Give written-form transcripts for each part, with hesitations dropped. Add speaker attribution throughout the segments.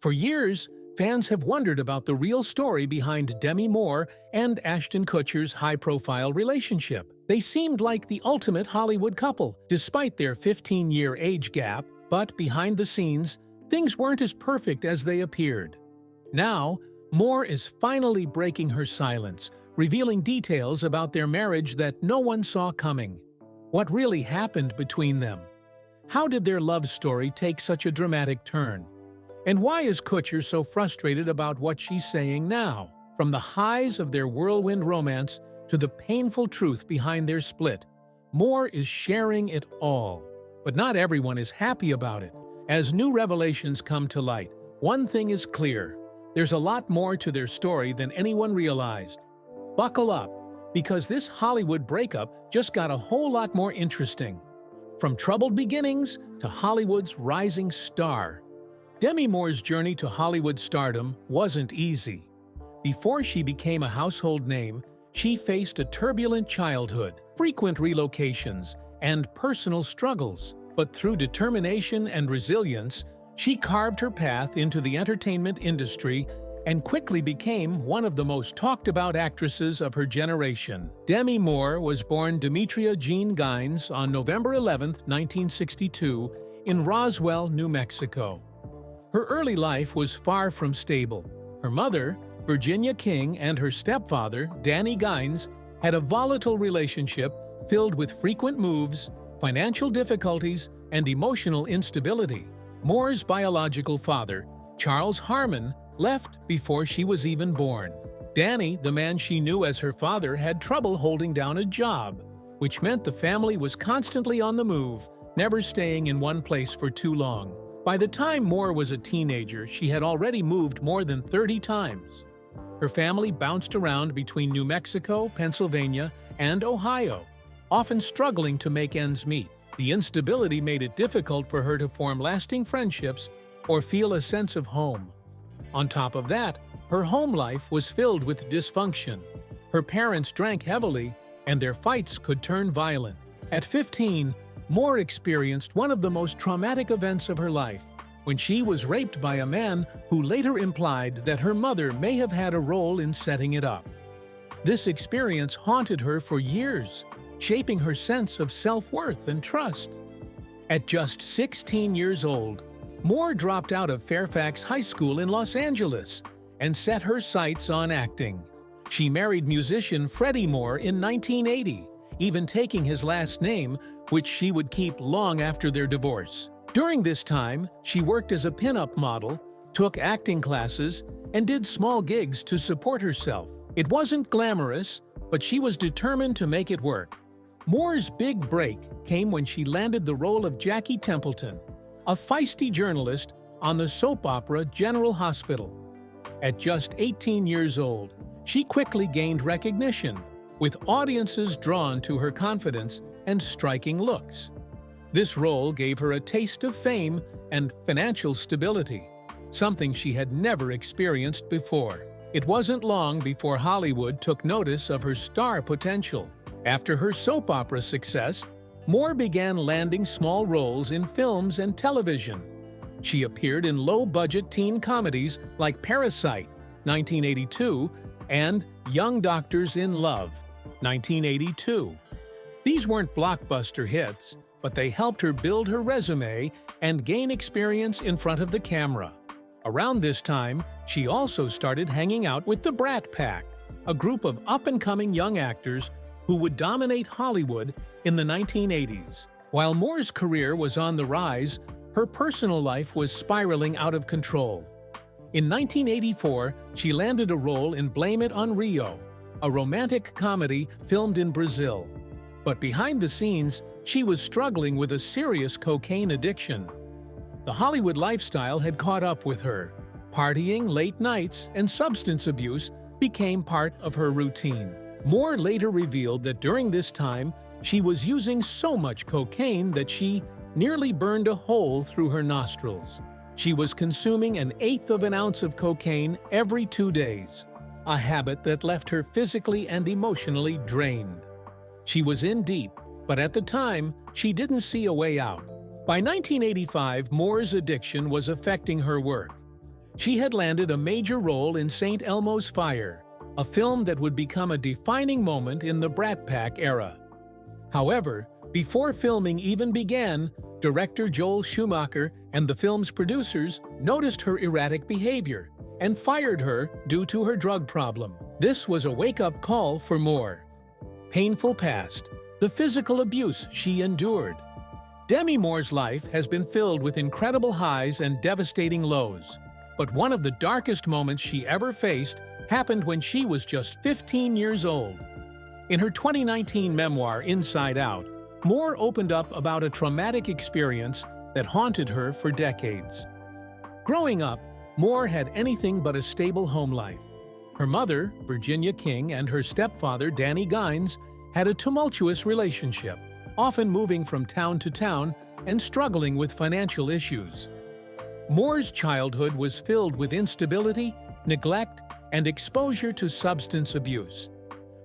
Speaker 1: For years, fans have wondered about the real story behind Demi Moore and Ashton Kutcher's high-profile relationship. They seemed like the ultimate Hollywood couple, despite their 15-year age gap, but behind the scenes, things weren't as perfect as they appeared. Now, Moore is finally breaking her silence, revealing details about their marriage that no one saw coming. What really happened between them? How did their love story take such a dramatic turn? And why is Kutcher so frustrated about what she's saying now? From the highs of their whirlwind romance to the painful truth behind their split, Moore is sharing it all. But not everyone is happy about it. As new revelations come to light, one thing is clear: there's a lot more to their story than anyone realized. Buckle up, because this Hollywood breakup just got a whole lot more interesting. From troubled beginnings to Hollywood's rising star, Demi Moore's journey to Hollywood stardom wasn't easy. Before she became a household name, she faced a turbulent childhood, frequent relocations, and personal struggles. But through determination and resilience, she carved her path into the entertainment industry and quickly became one of the most talked-about actresses of her generation. Demi Moore was born Demetria Jean Gines on November 11, 1962, in Roswell, New Mexico. Her early life was far from stable. Her mother, Virginia King, and her stepfather, Danny Gines, had a volatile relationship filled with frequent moves, financial difficulties, and emotional instability. Moore's biological father, Charles Harmon, left before she was even born. Danny, the man she knew as her father, had trouble holding down a job, which meant the family was constantly on the move, never staying in one place for too long. By the time Moore was a teenager, she had already moved more than 30 times. Her family bounced around between New Mexico, Pennsylvania, and Ohio, often struggling to make ends meet. The instability made it difficult for her to form lasting friendships or feel a sense of home. On top of that, her home life was filled with dysfunction. Her parents drank heavily, and their fights could turn violent. At 15, Moore experienced one of the most traumatic events of her life, when she was raped by a man who later implied that her mother may have had a role in setting it up. This experience haunted her for years, shaping her sense of self-worth and trust. At just 16 years old, Moore dropped out of Fairfax High School in Los Angeles and set her sights on acting. She married musician Freddie Moore in 1980, even taking his last name, which she would keep long after their divorce. During this time, she worked as a pin-up model, took acting classes, and did small gigs to support herself. It wasn't glamorous, but she was determined to make it work. Moore's big break came when she landed the role of Jackie Templeton, a feisty journalist on the soap opera General Hospital. At just 18 years old, she quickly gained recognition, with audiences drawn to her confidence and striking looks. This role gave her a taste of fame and financial stability, something she had never experienced before. It wasn't long before Hollywood took notice of her star potential. After her soap opera success, Moore began landing small roles in films and television. She appeared in low-budget teen comedies like Parasite, 1982, and Young Doctors in Love, 1982. These weren't blockbuster hits, but they helped her build her resume and gain experience in front of the camera. Around this time, she also started hanging out with the Brat Pack, a group of up-and-coming young actors who would dominate Hollywood in the 1980s. While Moore's career was on the rise, her personal life was spiraling out of control. In 1984, she landed a role in Blame It on Rio, a romantic comedy filmed in Brazil. But behind the scenes, she was struggling with a serious cocaine addiction. The Hollywood lifestyle had caught up with her. Partying, late nights, and substance abuse became part of her routine. Moore later revealed that during this time, she was using so much cocaine that she nearly burned a hole through her nostrils. She was consuming 1/8 of an ounce of cocaine every 2 days, a habit that left her physically and emotionally drained. She was in deep, but at the time, she didn't see a way out. By 1985, Moore's addiction was affecting her work. She had landed a major role in St. Elmo's Fire, a film that would become a defining moment in the Brat Pack era. However, before filming even began, director Joel Schumacher and the film's producers noticed her erratic behavior and fired her due to her drug problem. This was a wake-up call for Moore. Painful past, the physical abuse she endured. Demi Moore's life has been filled with incredible highs and devastating lows. But one of the darkest moments she ever faced happened when she was just 15 years old. In her 2019 memoir, Inside Out, Moore opened up about a traumatic experience that haunted her for decades. Growing up, Moore had anything but a stable home life. Her mother, Virginia King, and her stepfather, Danny Gines, had a tumultuous relationship, often moving from town to town and struggling with financial issues. Moore's childhood was filled with instability, neglect, and exposure to substance abuse.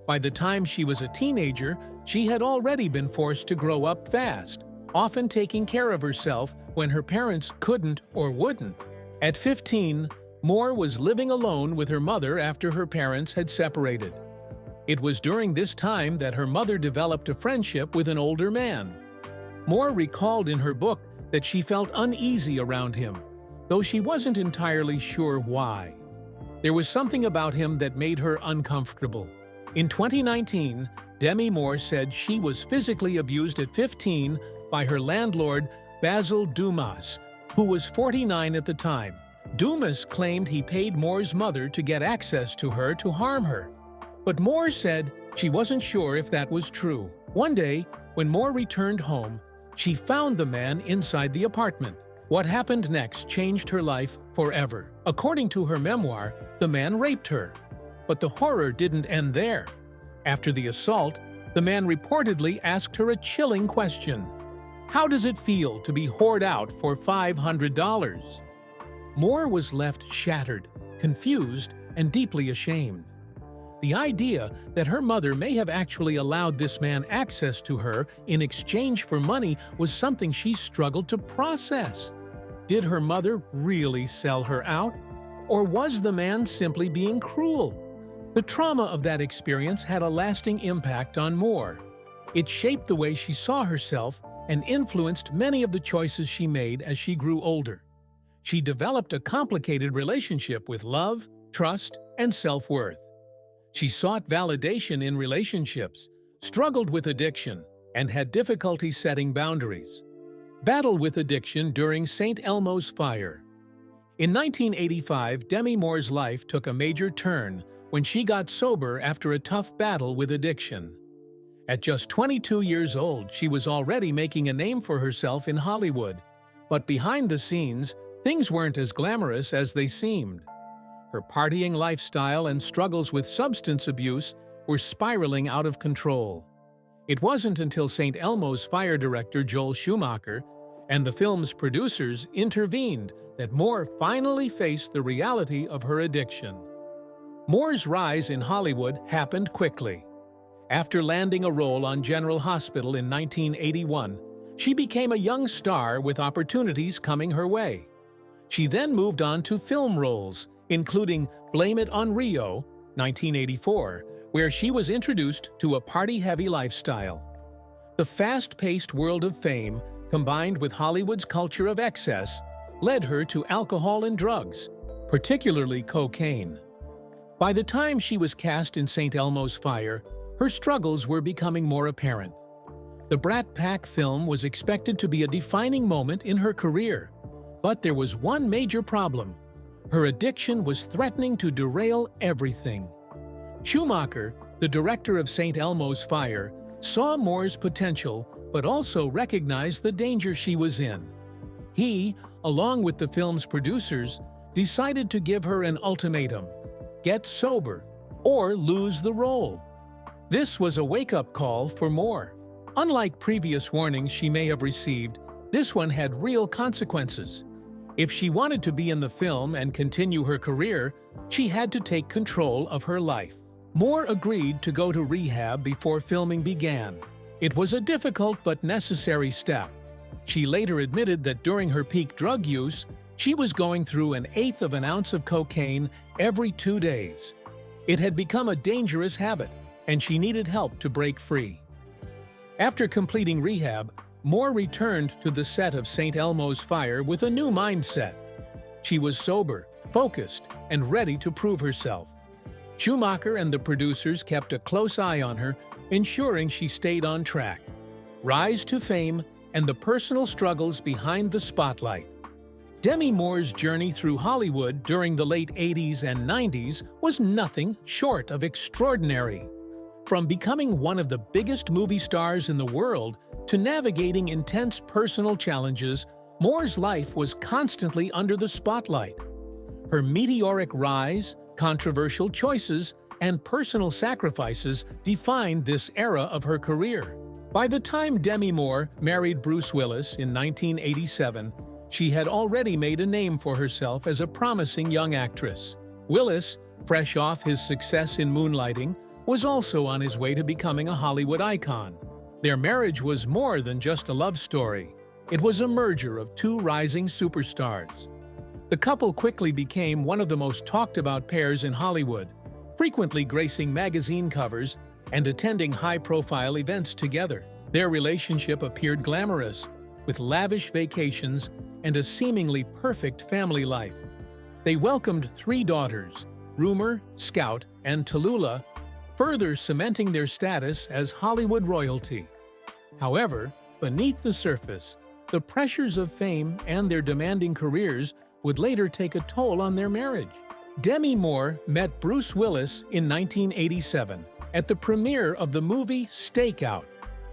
Speaker 1: By the time she was a teenager, she had already been forced to grow up fast, often taking care of herself when her parents couldn't or wouldn't. At 15, Moore was living alone with her mother after her parents had separated. It was during this time that her mother developed a friendship with an older man. Moore recalled in her book that she felt uneasy around him, though she wasn't entirely sure why. There was something about him that made her uncomfortable. In 2019, Demi Moore said she was physically abused at 15 by her landlord, Basil Dumas, who was 49 at the time. Dumas claimed he paid Moore's mother to get access to her to harm her. But Moore said she wasn't sure if that was true. One day, when Moore returned home, she found the man inside the apartment. What happened next changed her life forever. According to her memoir, the man raped her. But the horror didn't end there. After the assault, the man reportedly asked her a chilling question. How does it feel to be whored out for $500? Moore was left shattered, confused, and deeply ashamed. The idea that her mother may have actually allowed this man access to her in exchange for money was something she struggled to process. Did her mother really sell her out? Or was the man simply being cruel? The trauma of that experience had a lasting impact on Moore. It shaped the way she saw herself and influenced many of the choices she made as she grew older. She developed a complicated relationship with love, trust, and self-worth. She sought validation in relationships, struggled with addiction, and had difficulty setting boundaries. Battle with addiction during St. Elmo's Fire. In 1985, Demi Moore's life took a major turn when she got sober after a tough battle with addiction. At just 22 years old, she was already making a name for herself in Hollywood. But behind the scenes, things weren't as glamorous as they seemed. Her partying lifestyle and struggles with substance abuse were spiraling out of control. It wasn't until St. Elmo's Fire director Joel Schumacher and the film's producers intervened that Moore finally faced the reality of her addiction. Moore's rise in Hollywood happened quickly. After landing a role on General Hospital in 1981, she became a young star with opportunities coming her way. She then moved on to film roles, including Blame It on Rio, 1984, where she was introduced to a party-heavy lifestyle. The fast-paced world of fame, combined with Hollywood's culture of excess, led her to alcohol and drugs, particularly cocaine. By the time she was cast in St. Elmo's Fire, her struggles were becoming more apparent. The Brat Pack film was expected to be a defining moment in her career, but there was one major problem. Her addiction was threatening to derail everything. Schumacher, the director of St. Elmo's Fire, saw Moore's potential but also recognized the danger she was in. He, along with the film's producers, decided to give her an ultimatum: get sober or lose the role. This was a wake-up call for Moore. Unlike previous warnings she may have received, this one had real consequences. If she wanted to be in the film and continue her career, she had to take control of her life. Moore agreed to go to rehab before filming began. It was a difficult but necessary step. She later admitted that during her peak drug use, She was going through an eighth of an ounce of cocaine every 2 days. It had become a dangerous habit, and she needed help to break free. After completing rehab, Moore returned to the set of St. Elmo's Fire with a new mindset. She was sober, focused, and ready to prove herself. Schumacher and the producers kept a close eye on her, ensuring she stayed on track. Rise to fame and the personal struggles behind the spotlight. Demi Moore's journey through Hollywood during the late 80s and 90s was nothing short of extraordinary. From becoming one of the biggest movie stars in the world to navigating intense personal challenges, Moore's life was constantly under the spotlight. Her meteoric rise, controversial choices, and personal sacrifices defined this era of her career. By the time Demi Moore married Bruce Willis in 1987, she had already made a name for herself as a promising young actress. Willis, fresh off his success in Moonlighting, was also on his way to becoming a Hollywood icon. Their marriage was more than just a love story. It was a merger of two rising superstars. The couple quickly became one of the most talked-about pairs in Hollywood, frequently gracing magazine covers and attending high-profile events together. Their relationship appeared glamorous, with lavish vacations and a seemingly perfect family life. They welcomed 3 daughters, Rumor, Scout, and Tallulah, further cementing their status as Hollywood royalty. However, beneath the surface, the pressures of fame and their demanding careers would later take a toll on their marriage. Demi Moore met Bruce Willis in 1987 at the premiere of the movie Stakeout,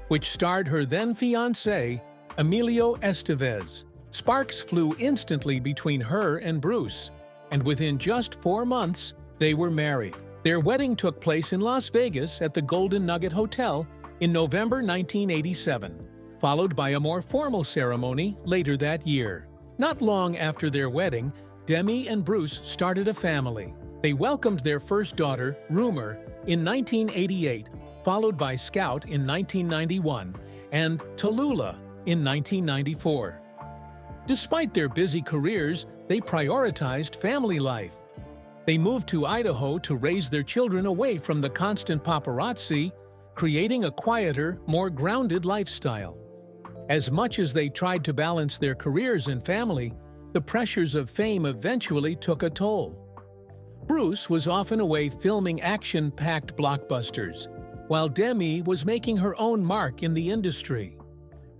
Speaker 1: which starred her then-fiancé, Emilio Estevez. Sparks flew instantly between her and Bruce, and within just 4 months, they were married. Their wedding took place in Las Vegas at the Golden Nugget Hotel in November 1987, followed by a more formal ceremony later that year. Not long after their wedding, Demi and Bruce started a family. They welcomed their first daughter, Rumor, in 1988, followed by Scout in 1991 and Tallulah in 1994. Despite their busy careers, they prioritized family life. They moved to Idaho to raise their children away from the constant paparazzi, creating a quieter, more grounded lifestyle. As much as they tried to balance their careers and family, the pressures of fame eventually took a toll. Bruce was often away filming action-packed blockbusters, while Demi was making her own mark in the industry.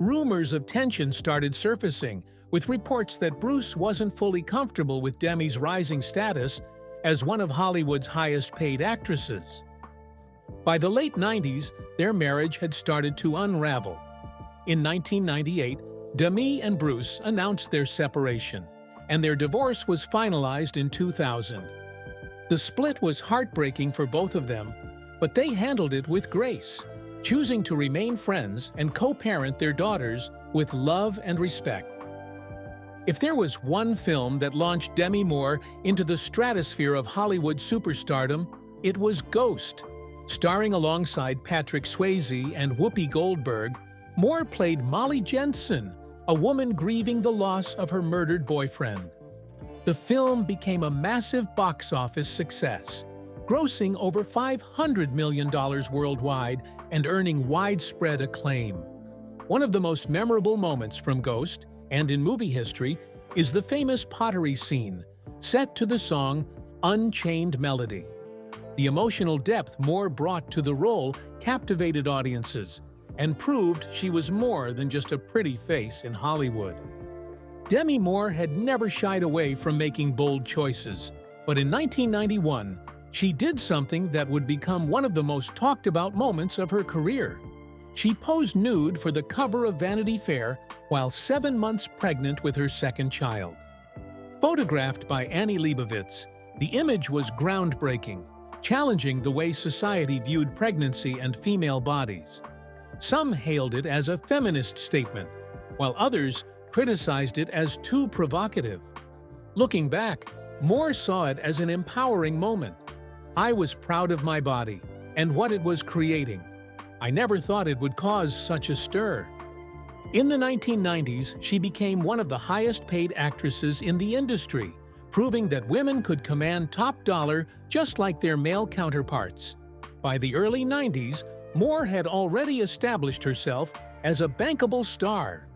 Speaker 1: Rumors of tension started surfacing, with reports that Bruce wasn't fully comfortable with Demi's rising status as one of Hollywood's highest-paid actresses. By the late 90s, their marriage had started to unravel. In 1998, Demi and Bruce announced their separation, and their divorce was finalized in 2000. The split was heartbreaking for both of them, but they handled it with grace, choosing to remain friends and co-parent their daughters with love and respect. If there was one film that launched Demi Moore into the stratosphere of Hollywood superstardom, it was Ghost. Starring alongside Patrick Swayze and Whoopi Goldberg, Moore played Molly Jensen, a woman grieving the loss of her murdered boyfriend. The film became a massive box office success, grossing over $500 million worldwide and earning widespread acclaim. One of the most memorable moments from Ghost, and in movie history, is the famous pottery scene, set to the song Unchained Melody. The emotional depth Moore brought to the role captivated audiences and proved she was more than just a pretty face in Hollywood. Demi Moore had never shied away from making bold choices, but in 1991, she did something that would become one of the most talked-about moments of her career. She posed nude for the cover of Vanity Fair while 7 months pregnant with her second child. Photographed by Annie Leibovitz, the image was groundbreaking, challenging the way society viewed pregnancy and female bodies. Some hailed it as a feminist statement, while others criticized it as too provocative. Looking back, Moore saw it as an empowering moment. "I was proud of my body and what it was creating. I never thought it would cause such a stir." In the 1990s, she became one of the highest-paid actresses in the industry, proving that women could command top dollar just like their male counterparts. By the early 90s, Moore had already established herself as a bankable star.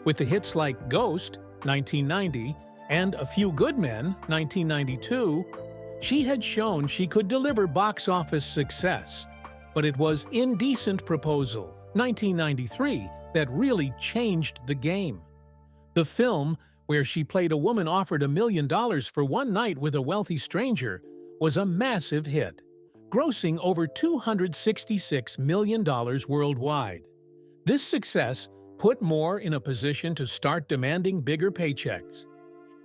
Speaker 1: With the hits like Ghost, 1990, and A Few Good Men, 1992, she had shown she could deliver box office success. But it was Indecent Proposal, 1993, that really changed the game. The film, where she played a woman offered $1 million for one night with a wealthy stranger, was a massive hit, grossing over $266 million worldwide. This success put Moore in a position to start demanding bigger paychecks.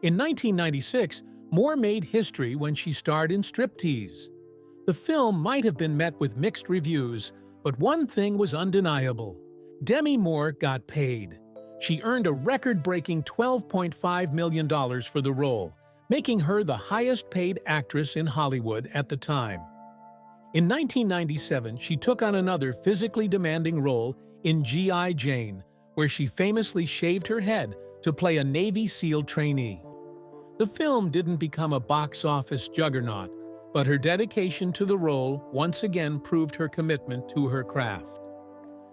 Speaker 1: In 1996, Moore made history when she starred in Striptease. The film might have been met with mixed reviews, but one thing was undeniable. Demi Moore got paid. She earned a record-breaking $12.5 million for the role, making her the highest-paid actress in Hollywood at the time. In 1997, she took on another physically demanding role in G.I. Jane, where she famously shaved her head to play a Navy SEAL trainee. The film didn't become a box office juggernaut, but her dedication to the role once again proved her commitment to her craft.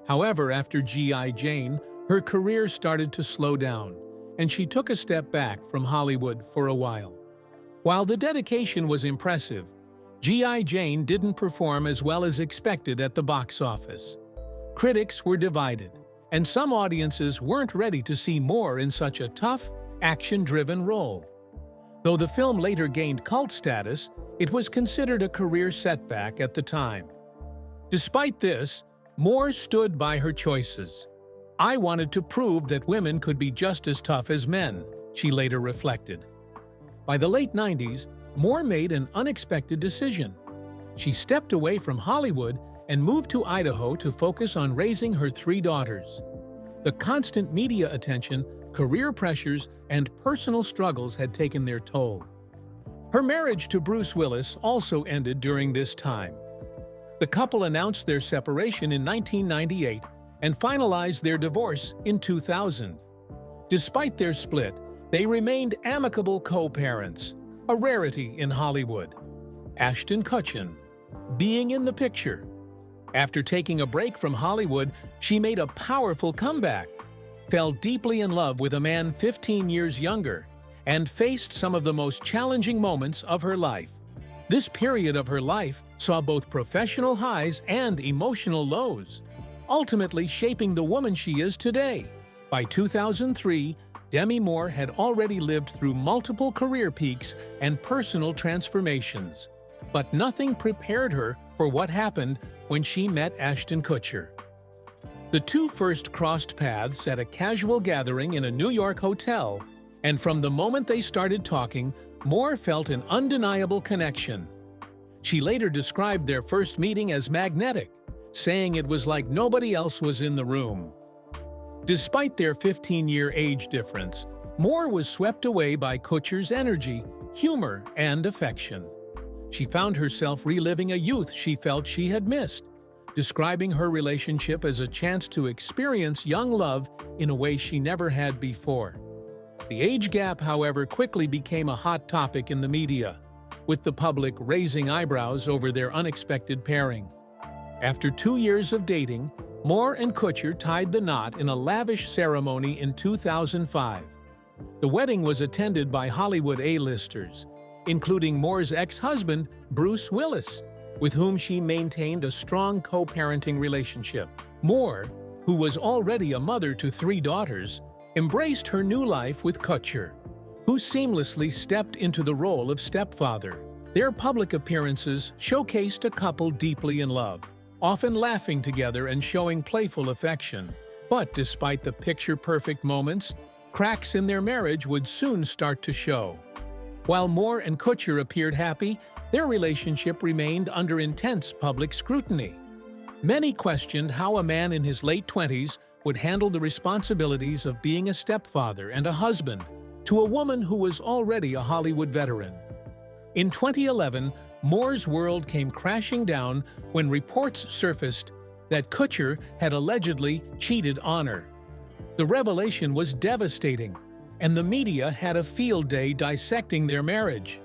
Speaker 1: However, after G.I. Jane, her career started to slow down, and she took a step back from Hollywood for a while. While the dedication was impressive, G.I. Jane didn't perform as well as expected at the box office. Critics were divided, and some audiences weren't ready to see Moore in such a tough, action-driven role. Though the film later gained cult status, it was considered a career setback at the time. Despite this, Moore stood by her choices. "I wanted to prove that women could be just as tough as men," she later reflected. By the late 90s, Moore made an unexpected decision. She stepped away from Hollywood and moved to Idaho to focus on raising her 3 daughters. The constant media attention, career pressures, and personal struggles had taken their toll. Her marriage to Bruce Willis also ended during this time. The couple announced their separation in 1998 and finalized their divorce in 2000. Despite their split, they remained amicable co-parents, a rarity in Hollywood. Ashton Kutcher, being in the picture. After taking a break from Hollywood, she made a powerful comeback, fell deeply in love with a man 15 years younger, and faced some of the most challenging moments of her life. This period of her life saw both professional highs and emotional lows, ultimately shaping the woman she is today. By 2003, Demi Moore had already lived through multiple career peaks and personal transformations. But nothing prepared her for what happened when she met Ashton Kutcher. The two first crossed paths at a casual gathering in a New York hotel, and from the moment they started talking, Moore felt an undeniable connection. She later described their first meeting as magnetic, saying it was like nobody else was in the room. Despite their 15-year age difference, Moore was swept away by Kutcher's energy, humor, and affection. She found herself reliving a youth she felt she had missed, describing her relationship as a chance to experience young love in a way she never had before. The age gap, however, quickly became a hot topic in the media, with the public raising eyebrows over their unexpected pairing. After 2 years of dating, Moore and Kutcher tied the knot in a lavish ceremony in 2005. The wedding was attended by Hollywood A-listers, including Moore's ex-husband, Bruce Willis, with whom she maintained a strong co-parenting relationship. Moore, who was already a mother to 3 daughters, embraced her new life with Kutcher, who seamlessly stepped into the role of stepfather. Their public appearances showcased a couple deeply in love, often laughing together and showing playful affection. But despite the picture-perfect moments, cracks in their marriage would soon start to show. While Moore and Kutcher appeared happy, their relationship remained under intense public scrutiny. Many questioned how a man in his late 20s would handle the responsibilities of being a stepfather and a husband to a woman who was already a Hollywood veteran. In 2011, Moore's world came crashing down when reports surfaced that Kutcher had allegedly cheated on her. The revelation was devastating, and the media had a field day dissecting their marriage.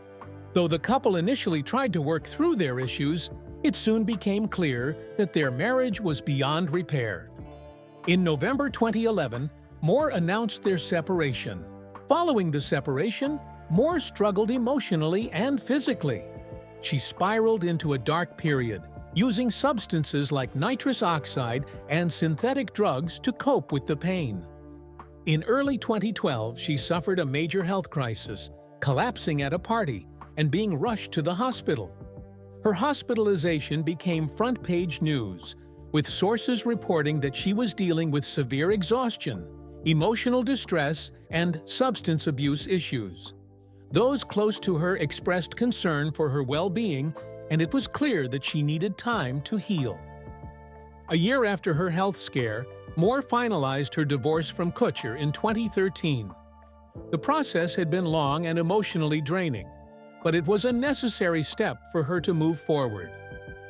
Speaker 1: Though the couple initially tried to work through their issues, it soon became clear that their marriage was beyond repair. In November 2011, Moore announced their separation. Following the separation, Moore struggled emotionally and physically. She spiraled into a dark period, using substances like nitrous oxide and synthetic drugs to cope with the pain. In early 2012, she suffered a major health crisis, collapsing at a party and being rushed to the hospital. Her hospitalization became front-page news, with sources reporting that she was dealing with severe exhaustion, emotional distress, and substance abuse issues. Those close to her expressed concern for her well-being, and it was clear that she needed time to heal. A year after her health scare, Moore finalized her divorce from Kutcher in 2013. The process had been long and emotionally draining, but it was a necessary step for her to move forward.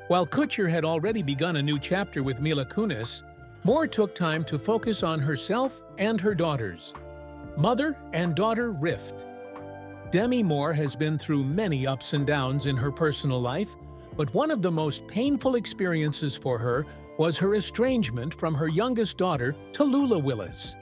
Speaker 1: While Kutcher had already begun a new chapter with Mila Kunis, Moore took time to focus on herself and her daughters. Mother and daughter rift. Demi Moore has been through many ups and downs in her personal life, but one of the most painful experiences for her was her estrangement from her youngest daughter, Tallulah Willis.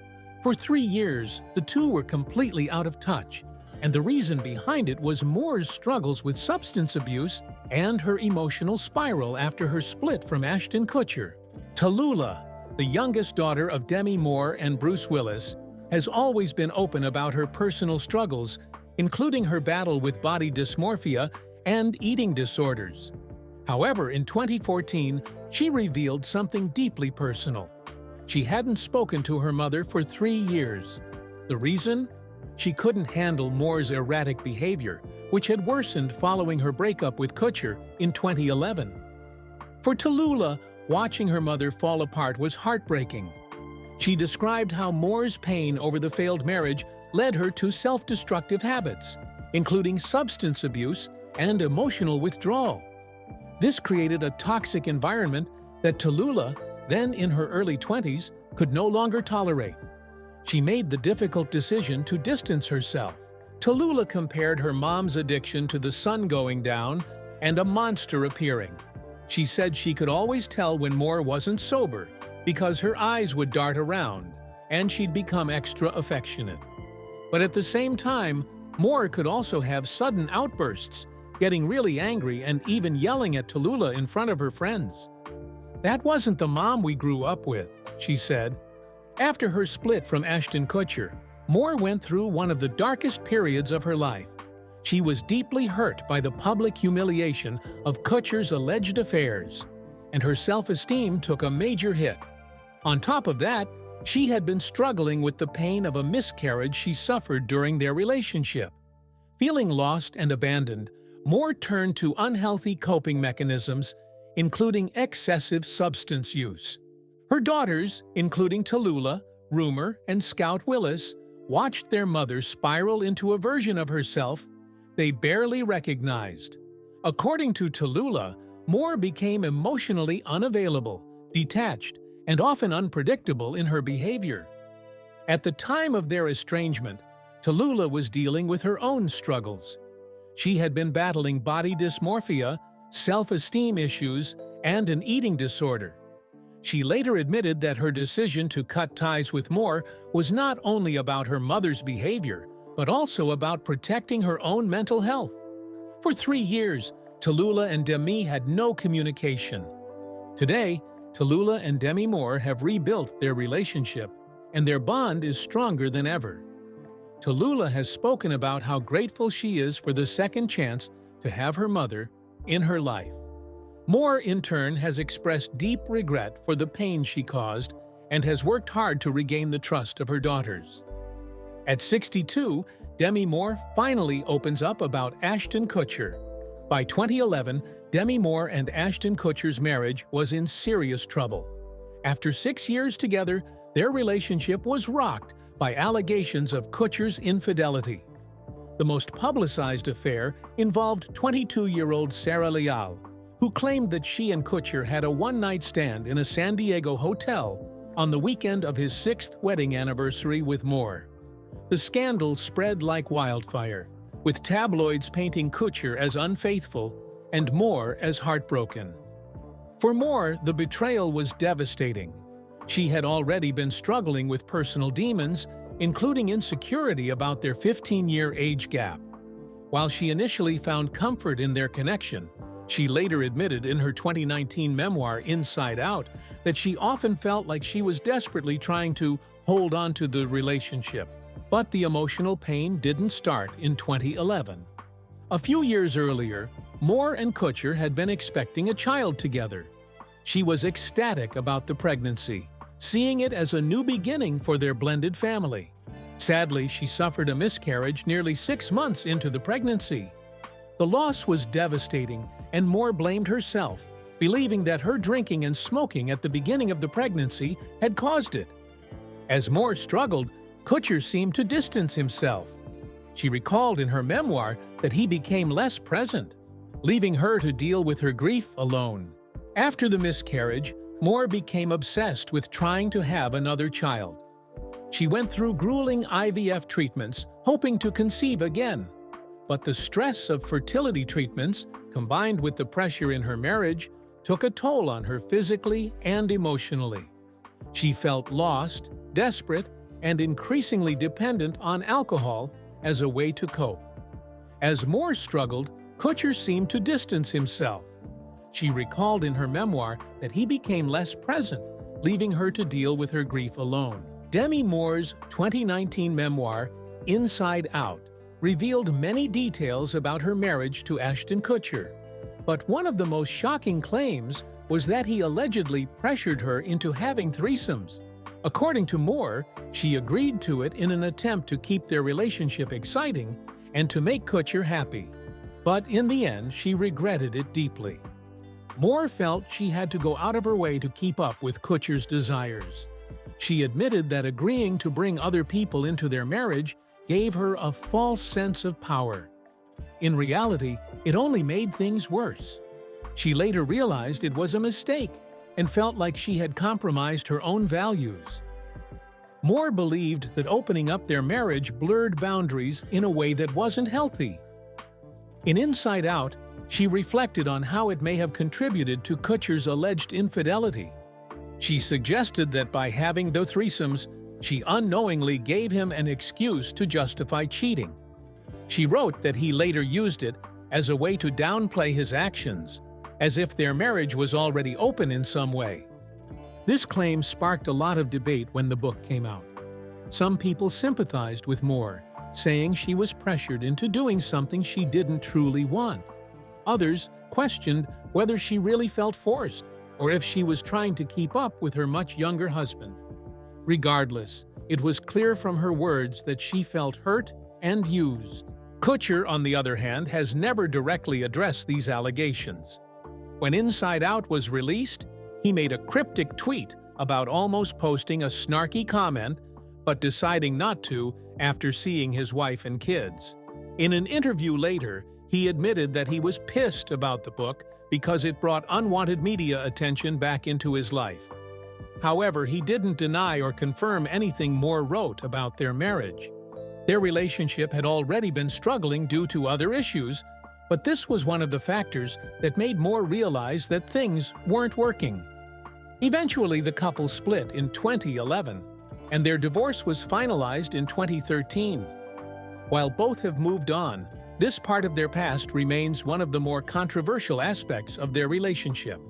Speaker 1: For 3 years, the two were completely out of touch, and the reason behind it was Moore's struggles with substance abuse and her emotional spiral after her split from Ashton Kutcher. Tallulah, the youngest daughter of Demi Moore and Bruce Willis, has always been open about her personal struggles, including her battle with body dysmorphia and eating disorders. However, in 2014, she revealed something deeply personal. She hadn't spoken to her mother for 3 years. The reason? She couldn't handle Moore's erratic behavior, which had worsened following her breakup with Kutcher in 2011. For Tallulah, watching her mother fall apart was heartbreaking. She described how Moore's pain over the failed marriage led her to self-destructive habits, including substance abuse and emotional withdrawal. This created a toxic environment that Tallulah, then in her early 20s, could no longer tolerate. She made the difficult decision to distance herself. Tallulah compared her mom's addiction to the sun going down and a monster appearing. She said she could always tell when Moore wasn't sober because her eyes would dart around and she'd become extra affectionate. But at the same time, Moore could also have sudden outbursts, getting really angry and even yelling at Tallulah in front of her friends. "That wasn't the mom we grew up with," she said. After her split from Ashton Kutcher, Moore went through one of the darkest periods of her life. She was deeply hurt by the public humiliation of Kutcher's alleged affairs, and her self-esteem took a major hit. On top of that, she had been struggling with the pain of a miscarriage she suffered during their relationship. Feeling lost and abandoned, Moore turned to unhealthy coping mechanisms, including excessive substance use. Her daughters, including Tallulah, Rumor, and Scout Willis, watched their mother spiral into a version of herself they barely recognized. According to Tallulah, Moore became emotionally unavailable, detached, and often unpredictable in her behavior. At the time of their estrangement, Tallulah was dealing with her own struggles. She had been battling body dysmorphia, self-esteem issues, and an eating disorder. She later admitted that her decision to cut ties with Moore was not only about her mother's behavior, but also about protecting her own mental health. For 3 years, Tallulah and Demi had no communication. Today, Tallulah and Demi Moore have rebuilt their relationship, and their bond is stronger than ever. Tallulah has spoken about how grateful she is for the second chance to have her mother in her life. Moore, in turn, has expressed deep regret for the pain she caused and has worked hard to regain the trust of her daughters. At 62, Demi Moore finally opens up about Ashton Kutcher. By 2011, Demi Moore and Ashton Kutcher's marriage was in serious trouble. After 6 years together, their relationship was rocked by allegations of Kutcher's infidelity. The most publicized affair involved 22-year-old Sarah Leal, who claimed that she and Kutcher had a one-night stand in a San Diego hotel on the weekend of his 6th wedding anniversary with Moore. The scandal spread like wildfire, with tabloids painting Kutcher as unfaithful and Moore as heartbroken. For Moore, the betrayal was devastating. She had already been struggling with personal demons, including insecurity about their 15-year age gap. While she initially found comfort in their connection, she later admitted in her 2019 memoir Inside Out that she often felt like she was desperately trying to hold on to the relationship. But the emotional pain didn't start in 2011. A few years earlier, Moore and Kutcher had been expecting a child together. She was ecstatic about the pregnancy, seeing it as a new beginning for their blended family. Sadly, she suffered a miscarriage nearly 6 months into the pregnancy. The loss was devastating, and Moore blamed herself, believing that her drinking and smoking at the beginning of the pregnancy had caused it. As Moore struggled, Kutcher seemed to distance himself. She recalled in her memoir that he became less present, leaving her to deal with her grief alone. After the miscarriage, Moore became obsessed with trying to have another child. She went through grueling IVF treatments, hoping to conceive again. But the stress of fertility treatments, combined with the pressure in her marriage, took a toll on her physically and emotionally. She felt lost, desperate, and increasingly dependent on alcohol as a way to cope. As Moore struggled, Kutcher seemed to distance himself. She recalled in her memoir that he became less present, leaving her to deal with her grief alone. Demi Moore's 2019 memoir, Inside Out, revealed many details about her marriage to Ashton Kutcher. But one of the most shocking claims was that he allegedly pressured her into having threesomes. According to Moore, she agreed to it in an attempt to keep their relationship exciting and to make Kutcher happy. But in the end, she regretted it deeply. Moore felt she had to go out of her way to keep up with Kutcher's desires. She admitted that agreeing to bring other people into their marriage gave her a false sense of power. In reality, it only made things worse. She later realized it was a mistake and felt like she had compromised her own values. Moore believed that opening up their marriage blurred boundaries in a way that wasn't healthy. In Inside Out, she reflected on how it may have contributed to Kutcher's alleged infidelity. She suggested that by having the threesomes, she unknowingly gave him an excuse to justify cheating. She wrote that he later used it as a way to downplay his actions, as if their marriage was already open in some way. This claim sparked a lot of debate when the book came out. Some people sympathized with Moore, saying she was pressured into doing something she didn't truly want. Others questioned whether she really felt forced or if she was trying to keep up with her much younger husband. Regardless, it was clear from her words that she felt hurt and used. Kutcher, on the other hand, has never directly addressed these allegations. When Inside Out was released, he made a cryptic tweet about almost posting a snarky comment, but deciding not to after seeing his wife and kids. In an interview later, he admitted that he was pissed about the book because it brought unwanted media attention back into his life. However, he didn't deny or confirm anything Moore wrote about their marriage. Their relationship had already been struggling due to other issues, but this was one of the factors that made Moore realize that things weren't working. Eventually, the couple split in 2011, and their divorce was finalized in 2013. While both have moved on, this part of their past remains one of the more controversial aspects of their relationship.